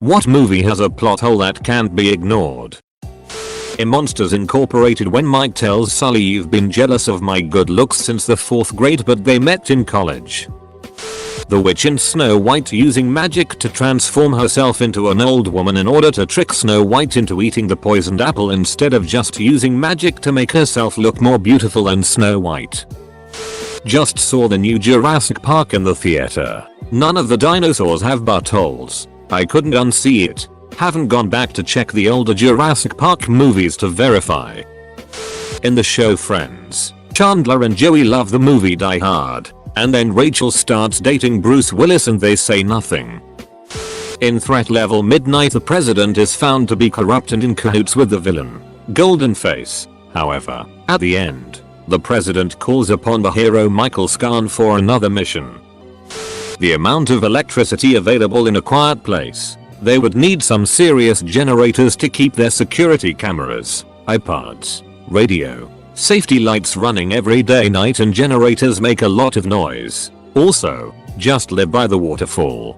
What movie has a plot hole that can't be ignored? In Monsters Incorporated, when Mike tells Sully, "You've been jealous of my good looks since the 4th grade, but they met in college." The witch in Snow White using magic to transform herself into an old woman in order to trick Snow White into eating the poisoned apple instead of just using magic to make herself look more beautiful than Snow White. Just saw the new Jurassic Park in the theater. None of the dinosaurs have buttholes. I couldn't unsee it. Haven't gone back to check the older Jurassic Park movies to verify. In the show Friends, Chandler and Joey love the movie Die Hard, and then Rachel starts dating Bruce Willis and they say nothing. In Threat Level Midnight, the president is found to be corrupt and in cahoots with the villain, Golden Face. However, at the end, the president calls upon the hero Michael Scarn for another mission. The amount of electricity available in A Quiet Place. They would need some serious generators to keep their security cameras, iPods, radio, safety lights running every day night, and generators make a lot of noise. Also, just live by the waterfall.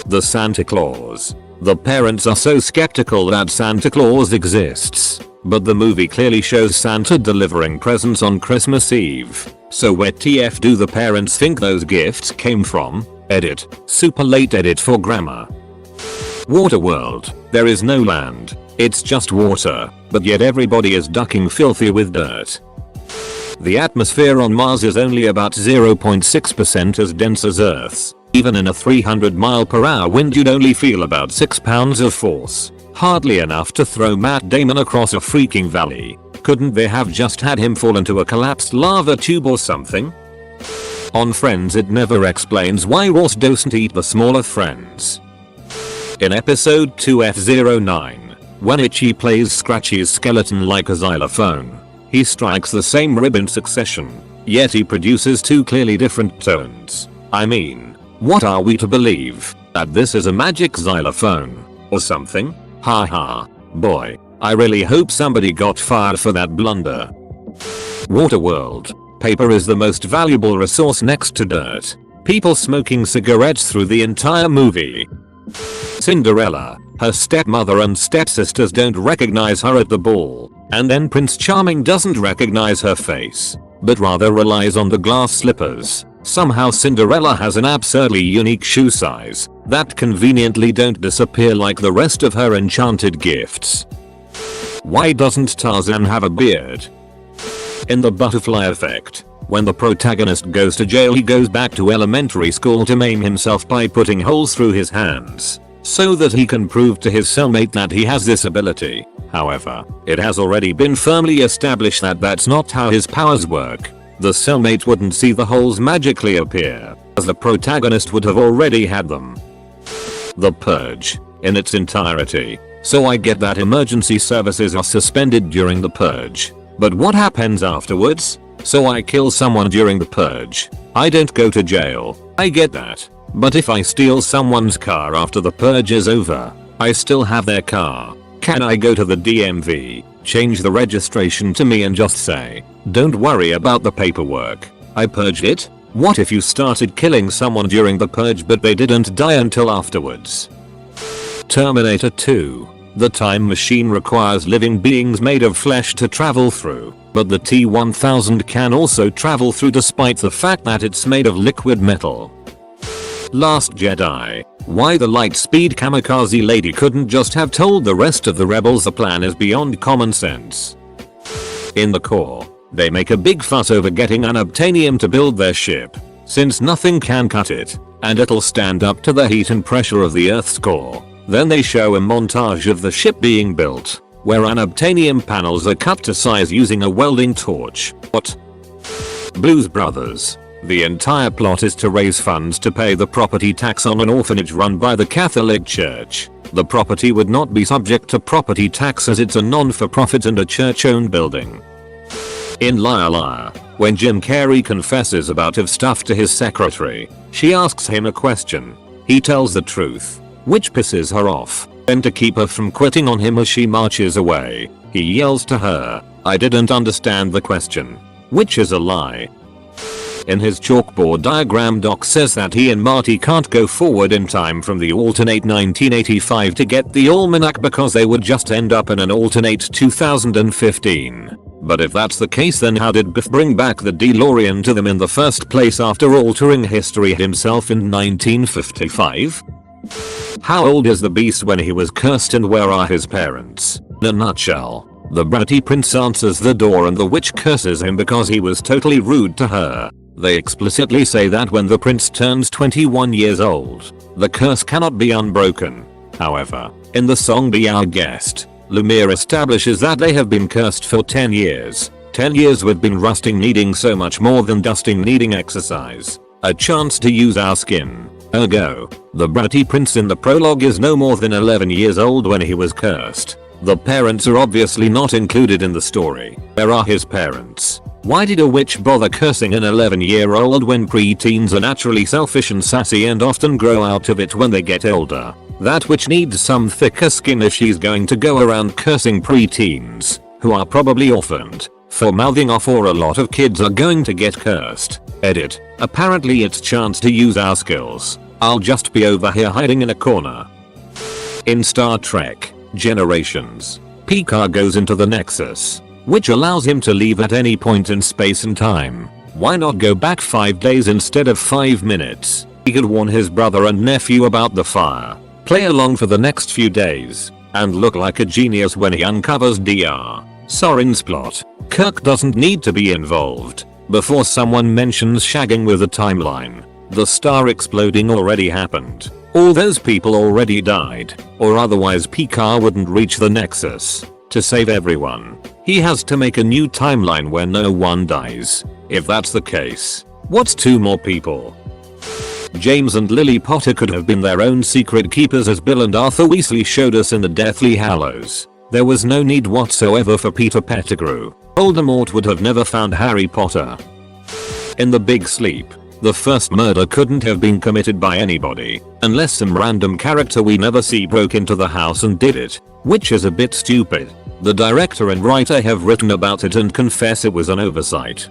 The Santa Claus. The parents are so skeptical that Santa Claus exists, but the movie clearly shows Santa delivering presents on Christmas Eve. So where TF do the parents think those gifts came from? Edit. Super late edit for grammar. Waterworld. There is no land. It's just water, but yet everybody is ducking filthy with dirt. The atmosphere on Mars is only about 0.6% as dense as Earth's. Even in a 300 mph wind you'd only feel about 6 pounds of force. Hardly enough to throw Matt Damon across a freaking valley. Couldn't they have just had him fall into a collapsed lava tube or something? On Friends, it never explains why Ross doesn't eat the smaller friends. In episode 2F09, when Itchy plays Scratchy's skeleton like a xylophone, he strikes the same rib in succession, yet he produces 2 clearly different tones. I mean, what are we to believe? That this is a magic xylophone? Or something? Haha. Boy, I really hope somebody got fired for that blunder. Waterworld. Paper is the most valuable resource next to dirt. People smoking cigarettes through the entire movie. Cinderella. Her stepmother and stepsisters don't recognize her at the ball, and then Prince Charming doesn't recognize her face, but rather relies on the glass slippers. Somehow Cinderella has an absurdly unique shoe size that conveniently don't disappear like the rest of her enchanted gifts. Why doesn't Tarzan have a beard? In The Butterfly Effect, when the protagonist goes to jail, he goes back to elementary school to maim himself by putting holes through his hands, so that he can prove to his cellmate that he has this ability. However, it has already been firmly established that that's not how his powers work. The cellmate wouldn't see the holes magically appear, as the protagonist would have already had them. The Purge, in its entirety. So I get that emergency services are suspended during the Purge, but what happens afterwards? So I kill someone during the Purge. I don't go to jail. I get that. But if I steal someone's car after the Purge is over, I still have their car. Can I go to the DMV, change the registration to me and just say, "Don't worry about the paperwork, I purged it"? What if you started killing someone during the Purge but they didn't die until afterwards? Terminator 2. The time machine requires living beings made of flesh to travel through, but the T-1000 can also travel through despite the fact that it's made of liquid metal. Last Jedi. Why the Lightspeed kamikaze lady couldn't just have told the rest of the rebels the plan is beyond common sense. In the core, they make a big fuss over getting unobtainium to build their ship, since nothing can cut it, and it'll stand up to the heat and pressure of the Earth's core. Then they show a montage of the ship being built, where unobtainium panels are cut to size using a welding torch. What? Blues Brothers. The entire plot is to raise funds to pay the property tax on an orphanage run by the Catholic Church. The property would not be subject to property tax as it's a non-for-profit and a church-owned building. In Liar Liar, when Jim Carrey confesses about his stuff to his secretary, she asks him a question. He tells the truth, which pisses her off. Then to keep her from quitting on him as she marches away, he yells to her, "I didn't understand the question," which is a lie. In his chalkboard diagram, Doc says that he and Marty can't go forward in time from the alternate 1985 to get the almanac because they would just end up in an alternate 2015. But if that's the case, then how did Biff bring back the DeLorean to them in the first place after altering history himself in 1955? How old is the beast when he was cursed and where are his parents? In a nutshell, the bratty prince answers the door and the witch curses him because he was totally rude to her. They explicitly say that when the prince turns 21 years old, the curse cannot be unbroken. However, in the song Be Our Guest, Lumiere establishes that they have been cursed for 10 years. 10 years with been rusting needing so much more than dusting needing exercise. A chance to use our skin. Ergo, the bratty prince in the prologue is no more than 11 years old when he was cursed. The parents are obviously not included in the story. Where are his parents? Why did a witch bother cursing an 11-year-old when pre-teens are naturally selfish and sassy and often grow out of it when they get older? That witch needs some thicker skin if she's going to go around cursing pre-teens, who are probably orphaned, for mouthing off, or a lot of kids are going to get cursed. Edit. Apparently it's chance to use our skills. I'll just be over here hiding in a corner. In Star Trek Generations, Picard goes into the Nexus, which allows him to leave at any point in space and time. Why not go back 5 days instead of 5 minutes? He could warn his brother and nephew about the fire, play along for the next few days, and look like a genius when he uncovers Dr. Sorin's plot. Kirk doesn't need to be involved. Before someone mentions shagging with the timeline, the star exploding already happened. All those people already died, or otherwise Picard wouldn't reach the Nexus. To save everyone, he has to make a new timeline where no one dies. If that's the case, what's 2 more people? James and Lily Potter could have been their own secret keepers, as Bill and Arthur Weasley showed us in the Deathly Hallows. There was no need whatsoever for Peter Pettigrew. Voldemort would have never found Harry Potter. In The Big Sleep, the first murder couldn't have been committed by anybody, unless some random character we never see broke into the house and did it, which is a bit stupid. The director and writer have written about it and confess it was an oversight.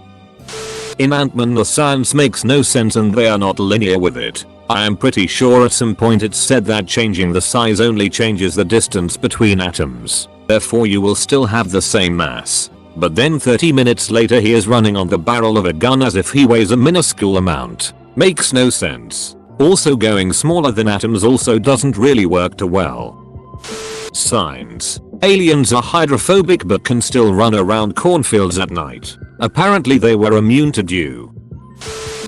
In Ant-Man, the science makes no sense and they are not linear with it. I am pretty sure at some point it's said that changing the size only changes the distance between atoms, therefore you will still have the same mass. But then 30 minutes later he is running on the barrel of a gun as if he weighs a minuscule amount. Makes no sense. Also, going smaller than atoms also doesn't really work too well. Signs. Aliens are hydrophobic but can still run around cornfields at night. Apparently they were immune to dew.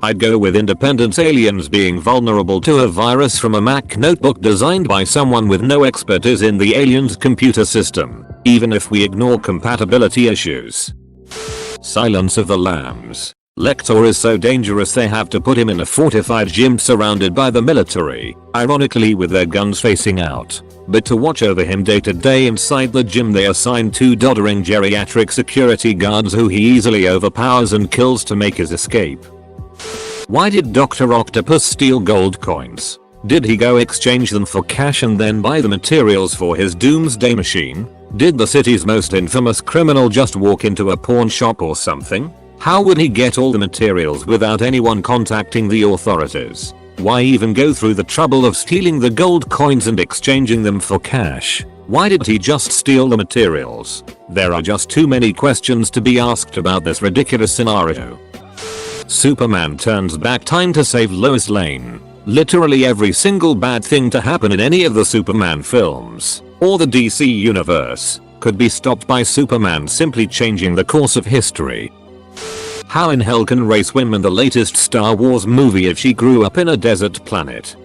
I'd go with Independence aliens being vulnerable to a virus from a Mac notebook designed by someone with no expertise in the alien's computer system, even if we ignore compatibility issues. Silence of the Lambs. Lecter is so dangerous they have to put him in a fortified gym surrounded by the military, ironically with their guns facing out. But to watch over him day to day inside the gym they assign 2 doddering geriatric security guards who he easily overpowers and kills to make his escape. Why did Dr. Octopus steal gold coins? Did he go exchange them for cash and then buy the materials for his doomsday machine? Did the city's most infamous criminal just walk into a pawn shop or something? How would he get all the materials without anyone contacting the authorities? Why even go through the trouble of stealing the gold coins and exchanging them for cash? Why did he just steal the materials? There are just too many questions to be asked about this ridiculous scenario. Superman turns back time to save Lois Lane. Literally every single bad thing to happen in any of the Superman films, or the DC universe, could be stopped by Superman simply changing the course of history. How in hell can Rey swim in the latest Star Wars movie if she grew up in a desert planet?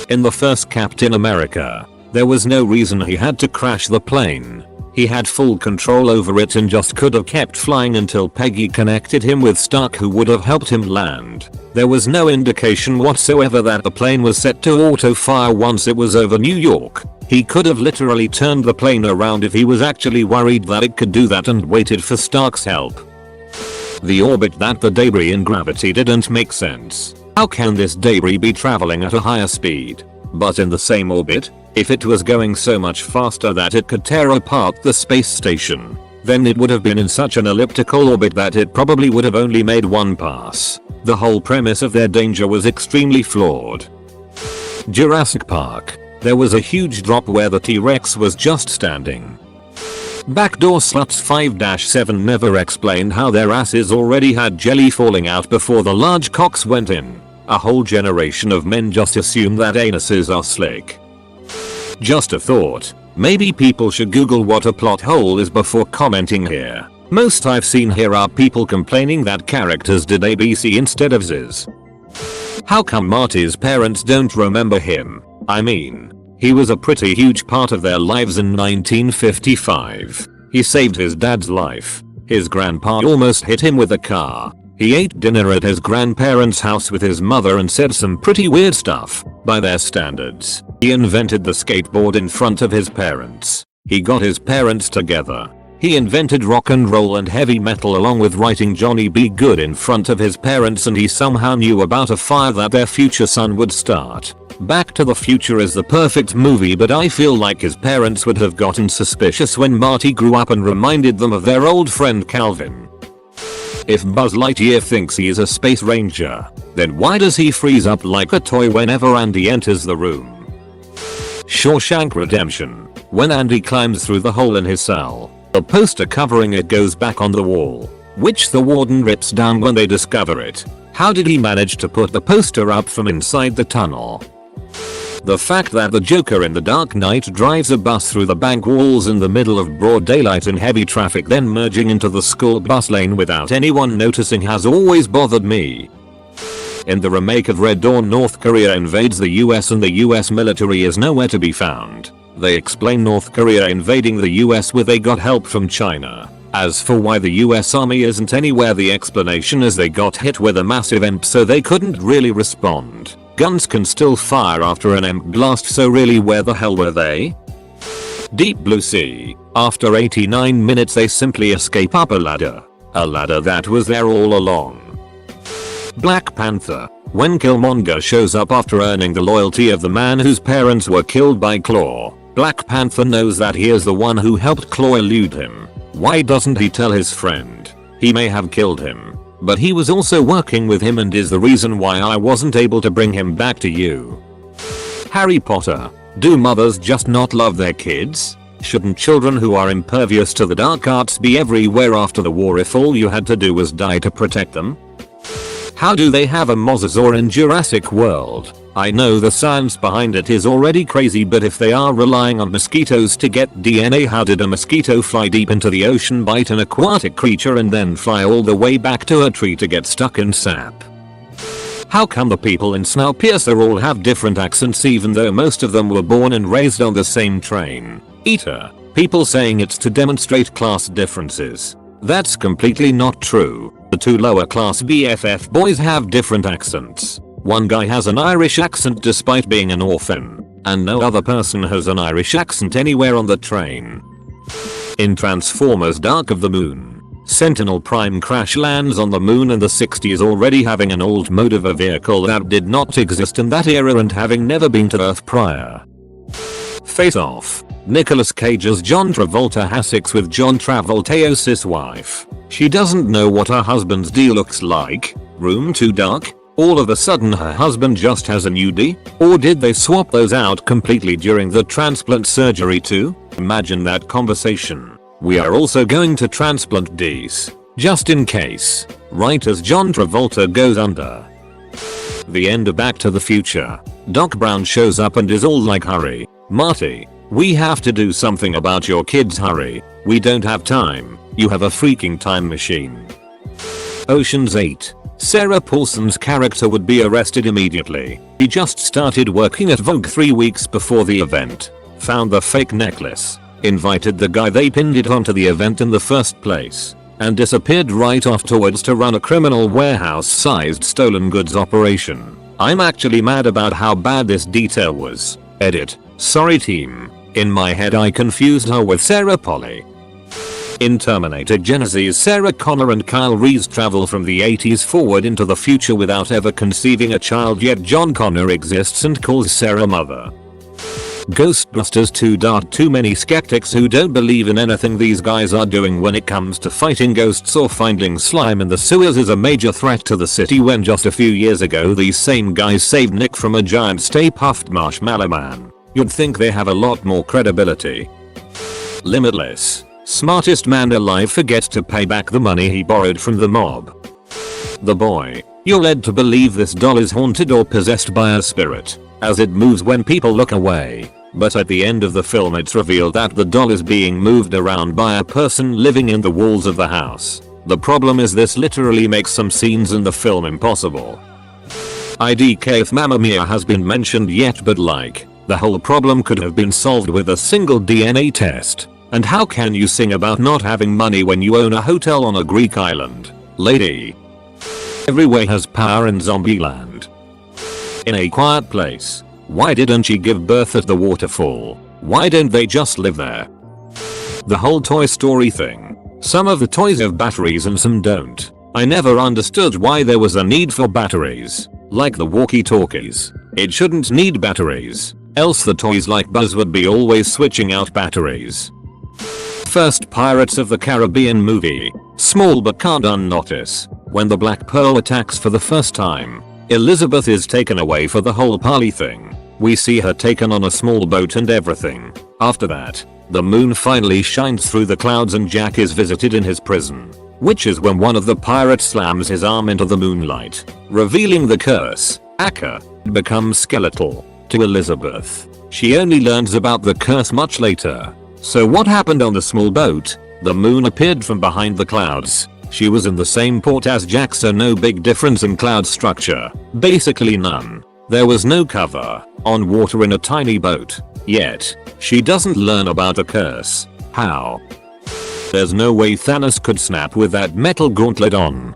In the first Captain America, there was no reason he had to crash the plane. He had full control over it and just could have kept flying until Peggy connected him with Stark, who would have helped him land. There was no indication whatsoever that the plane was set to auto fire once it was over New York. He could have literally turned the plane around if he was actually worried that it could do that and waited for Stark's help. The orbit that the debris in gravity didn't make sense. How can this debris be traveling at a higher speed, but in the same orbit? If it was going so much faster that it could tear apart the space station, then it would have been in such an elliptical orbit that it probably would have only made one pass. The whole premise of their danger was extremely flawed. Jurassic Park. There was a huge drop where the T-Rex was just standing. Backdoor Sluts 5-7 never explained how their asses already had jelly falling out before the large cocks went in. A whole generation of men just assume that anuses are slick. Just a thought. Maybe people should Google what a plot hole is before commenting here. Most I've seen here are people complaining that characters did ABC instead of Ziz. How come Marty's parents don't remember him? I mean, he was a pretty huge part of their lives in 1955. He saved his dad's life. His grandpa almost hit him with a car. He ate dinner at his grandparents' house with his mother and said some pretty weird stuff, by their standards. He invented the skateboard in front of his parents. He got his parents together. He invented rock and roll and heavy metal along with writing Johnny B. Good in front of his parents, and he somehow knew about a fire that their future son would start. Back to the Future is the perfect movie, but I feel like his parents would have gotten suspicious when Marty grew up and reminded them of their old friend Calvin. If Buzz Lightyear thinks he is a space ranger, then why does he freeze up like a toy whenever Andy enters the room? Shawshank Redemption. When Andy climbs through the hole in his cell, the poster covering it goes back on the wall, which the warden rips down when they discover it. How did he manage to put the poster up from inside the tunnel? The fact that the Joker in The Dark Knight drives a bus through the bank walls in the middle of broad daylight in heavy traffic, then merging into the school bus lane without anyone noticing, has always bothered me. In the remake of Red Dawn, North Korea invades the US and the US military is nowhere to be found. They explain North Korea invading the US with they got help from China. As for why the US Army isn't anywhere, the explanation is they got hit with a massive EMP so they couldn't really respond. Guns can still fire after an EMP blast, so really where the hell were they? Deep Blue Sea. After 89 minutes they simply escape up a ladder. A ladder that was there all along. Black Panther. When Killmonger shows up after earning the loyalty of the man whose parents were killed by Claw, Black Panther knows that he is the one who helped Claw elude him. Why doesn't he tell his friend? He may have killed him, but he was also working with him and is the reason why I wasn't able to bring him back to you. Harry Potter. Do mothers just not love their kids? Shouldn't children who are impervious to the dark arts be everywhere after the war if all you had to do was die to protect them? How do they have a mosasaur in Jurassic World? I know the science behind it is already crazy, but if they are relying on mosquitoes to get DNA, how did a mosquito fly deep into the ocean, bite an aquatic creature and then fly all the way back to a tree to get stuck in sap? How come the people in Snowpiercer all have different accents even though most of them were born and raised on the same train? Eater. People saying it's to demonstrate class differences. That's completely not true. The two lower class BFF boys have different accents. One guy has an Irish accent despite being an orphan, and no other person has an Irish accent anywhere on the train. In Transformers Dark of the Moon, Sentinel Prime crash lands on the moon in the 60s, already having an old mode of a vehicle that did not exist in that era and having never been to Earth prior. Face Off. Nicolas Cage's John Travolta has sex with John Travolta's wife. She doesn't know what her husband's D looks like. Room too dark? All of a sudden her husband just has a new D? Or did they swap those out completely during the transplant surgery too? Imagine that conversation. We are also going to transplant D's, just in case, right as John Travolta goes under. The end of Back to the Future. Doc Brown shows up and is all like, hurry, Marty, we have to do something about your kids, hurry, we don't have time, you have a freaking time machine. Ocean's 8. Sarah Paulson's character would be arrested immediately. He just started working at Vogue 3 weeks before the event, found the fake necklace, invited the guy they pinned it onto the event in the first place, and disappeared right afterwards to run a criminal warehouse-sized stolen goods operation. I'm actually mad about how bad this detail was. Edit. Sorry team. In my head I confused her with Sarah Polly. In Terminator Genesis, Sarah Connor and Kyle Reese travel from the 80s forward into the future without ever conceiving a child, yet John Connor exists and calls Sarah mother. Ghostbusters 2. Too many skeptics who don't believe in anything these guys are doing when it comes to fighting ghosts or finding slime in the sewers is a major threat to the city when just a few years ago these same guys saved Nick from a giant Stay Puft Marshmallow Man. You'd think they have a lot more credibility. Limitless. Smartest man alive forgets to pay back the money he borrowed from the mob. The boy. You're led to believe this doll is haunted or possessed by a spirit, as it moves when people look away. But at the end of the film it's revealed that the doll is being moved around by a person living in the walls of the house. The problem is this literally makes some scenes in the film impossible. IDK if Mamma Mia has been mentioned yet, but like, the whole problem could have been solved with a single DNA test. And how can you sing about not having money when you own a hotel on a Greek island? Lady. Everywhere has power in Zombieland. In A Quiet Place. Why didn't she give birth at the waterfall? Why don't they just live there? The whole Toy Story thing. Some of the toys have batteries and some don't. I never understood why there was a need for batteries. Like the walkie-talkies. It shouldn't need batteries. Else the toys like Buzz would be always switching out batteries. First Pirates of the Caribbean movie. Small but can't unnotice. When the Black Pearl attacks for the first time, Elizabeth is taken away for the whole party thing. We see her taken on a small boat and everything. After that, the moon finally shines through the clouds and Jack is visited in his prison. Which is when one of the pirates slams his arm into the moonlight, revealing the curse. Akka becomes skeletal. To Elizabeth. She only learns about the curse much later. So what happened on the small boat? The moon appeared from behind the clouds. She was in the same port as Jack, so no big difference in cloud structure. Basically none. There was no cover. On water in a tiny boat. Yet, she doesn't learn about a curse. How? There's no way Thanos could snap with that metal gauntlet on.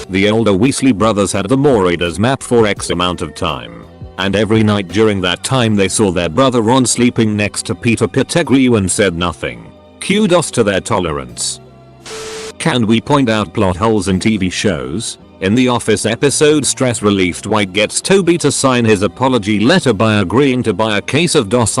The older Weasley brothers had the Marauders map for X amount of time. And every night during that time they saw their brother Ron sleeping next to Peter Pettigrew and said nothing. Kudos to their tolerance. Can we point out plot holes in TV shows? In The Office episode Stress Relief, Dwight gets Toby to sign his apology letter by agreeing to buy a case of Dos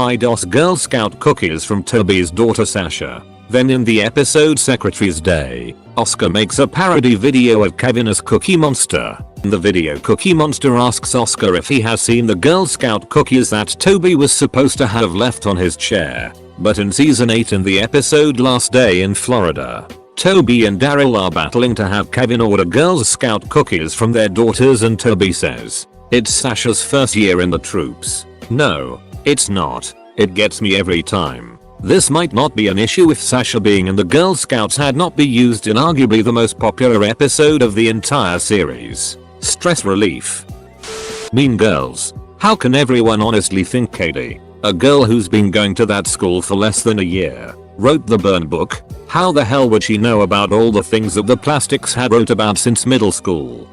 Girl Scout cookies from Toby's daughter Sasha. Then in the episode Secretary's Day, Oscar makes a parody video of Kevin as Cookie Monster. In the video, Cookie Monster asks Oscar if he has seen the Girl Scout cookies that Toby was supposed to have left on his chair. But in season 8 in the episode Last Day in Florida, Toby and Daryl are battling to have Kevin order Girl Scout cookies from their daughters and Toby says, "It's Sasha's first year in the troops." No, it's not. It gets me every time. This might not be an issue if Sasha being in the Girl Scouts had not been used in arguably the most popular episode of the entire series. Stress relief. Mean Girls. How can everyone honestly think Katie, a girl who's been going to that school for less than a year, wrote the burn book? How the hell would she know about all the things that the plastics had wrote about since middle school?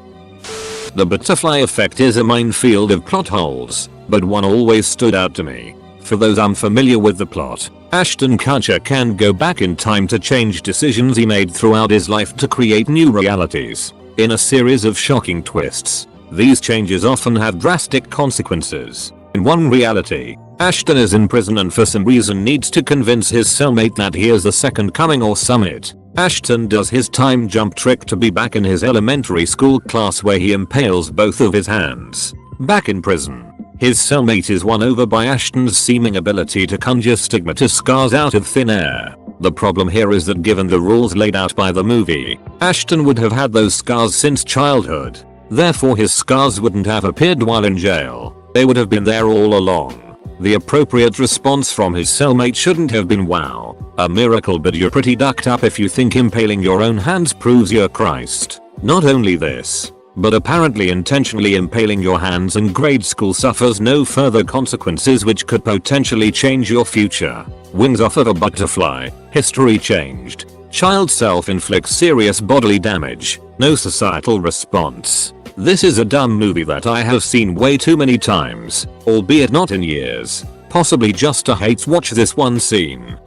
The butterfly effect is a minefield of plot holes, but one always stood out to me. For those unfamiliar with the plot, Ashton Kutcher can go back in time to change decisions he made throughout his life to create new realities. In a series of shocking twists, these changes often have drastic consequences. In one reality, Ashton is in prison and for some reason needs to convince his cellmate that he is the second coming or summit. Ashton does his time jump trick to be back in his elementary school class where he impales both of his hands. Back in prison, his cellmate is won over by Ashton's seeming ability to conjure stigmatized scars out of thin air. The problem here is that given the rules laid out by the movie, Ashton would have had those scars since childhood. Therefore his scars wouldn't have appeared while in jail. They would have been there all along. The appropriate response from his cellmate shouldn't have been "Wow, a miracle, but you're pretty ducked up if you think impaling your own hands proves you're Christ." Not only this, but apparently intentionally impaling your hands in grade school suffers no further consequences which could potentially change your future. Wings off of a butterfly, history changed. Child self-inflicts serious bodily damage, no societal response. This is a dumb movie that I have seen way too many times, albeit not in years, possibly just to hate watch this one scene.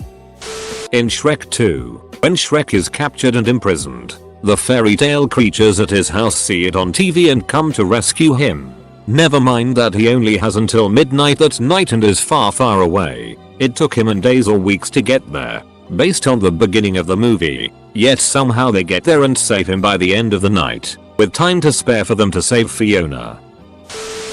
In Shrek 2, when Shrek is captured and imprisoned, the fairy tale creatures at his house see it on TV and come to rescue him. Never mind that he only has until midnight that night and is far far away. It took him days or weeks to get there, based on the beginning of the movie, yet somehow they get there and save him by the end of the night, with time to spare for them to save Fiona.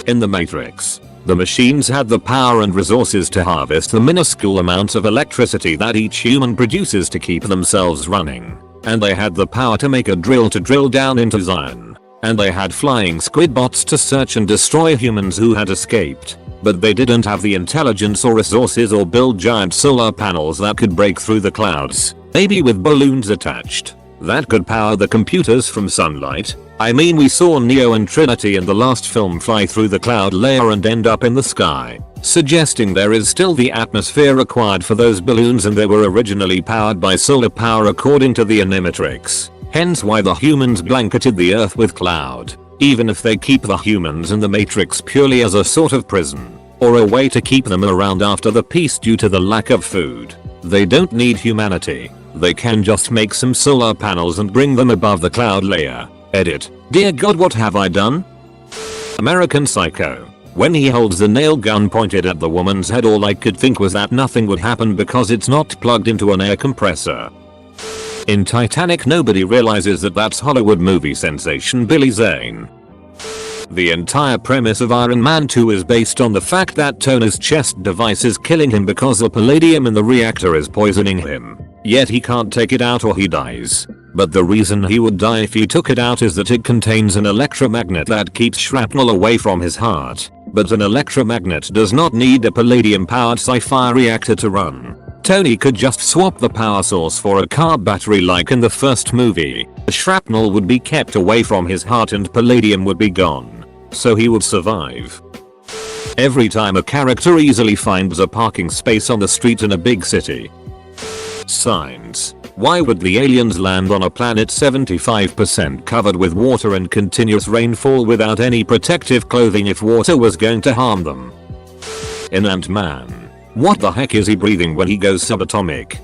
In the Matrix, the machines had the power and resources to harvest the minuscule amounts of electricity that each human produces to keep themselves running, and they had the power to make a drill to drill down into Zion. And they had flying squid bots to search and destroy humans who had escaped. But they didn't have the intelligence or resources or build giant solar panels that could break through the clouds, maybe with balloons attached, that could power the computers from sunlight. I mean, we saw Neo and Trinity in the last film fly through the cloud layer and end up in the sky, suggesting there is still the atmosphere required for those balloons, and they were originally powered by solar power according to the Animatrix. Hence why the humans blanketed the earth with cloud, even if they keep the humans in the Matrix purely as a sort of prison, or a way to keep them around after the peace due to the lack of food. They don't need humanity. They can just make some solar panels and bring them above the cloud layer. Edit. Dear God, what have I done? American Psycho. When he holds the nail gun pointed at the woman's head, all I could think was that nothing would happen because it's not plugged into an air compressor. In Titanic, nobody realizes that that's Hollywood movie sensation Billy Zane. The entire premise of Iron Man 2 is based on the fact that Tony's chest device is killing him because the palladium in the reactor is poisoning him. Yet he can't take it out or he dies. But the reason he would die if he took it out is that it contains an electromagnet that keeps shrapnel away from his heart. But an electromagnet does not need a palladium-powered sci-fi reactor to run. Tony could just swap the power source for a car battery like in the first movie. The shrapnel would be kept away from his heart and palladium would be gone. So he would survive. Every time a character easily finds a parking space on the street in a big city. Signs. Why would the aliens land on a planet 75% covered with water and continuous rainfall without any protective clothing if water was going to harm them? In Ant-Man. What the heck is he breathing when he goes subatomic?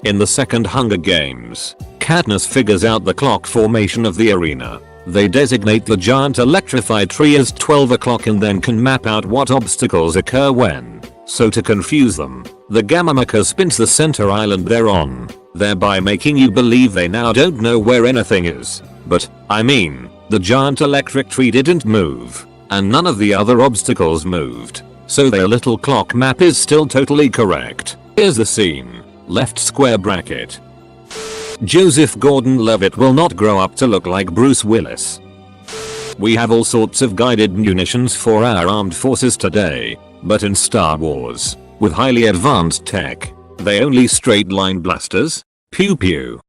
In the second Hunger Games, Katniss figures out the clock formation of the arena. They designate the giant electrified tree as 12 o'clock and then can map out what obstacles occur when. So to confuse them, the Gammamaker spins the center island they're on, thereby making you believe they now don't know where anything is. But, I mean, the giant electric tree didn't move, and none of the other obstacles moved. So their little clock map is still totally correct. Here's the scene. Left square bracket. Joseph Gordon-Levitt will not grow up to look like Bruce Willis. We have all sorts of guided munitions for our armed forces today, but in Star Wars, with highly advanced tech, they only straight line blasters? Pew pew.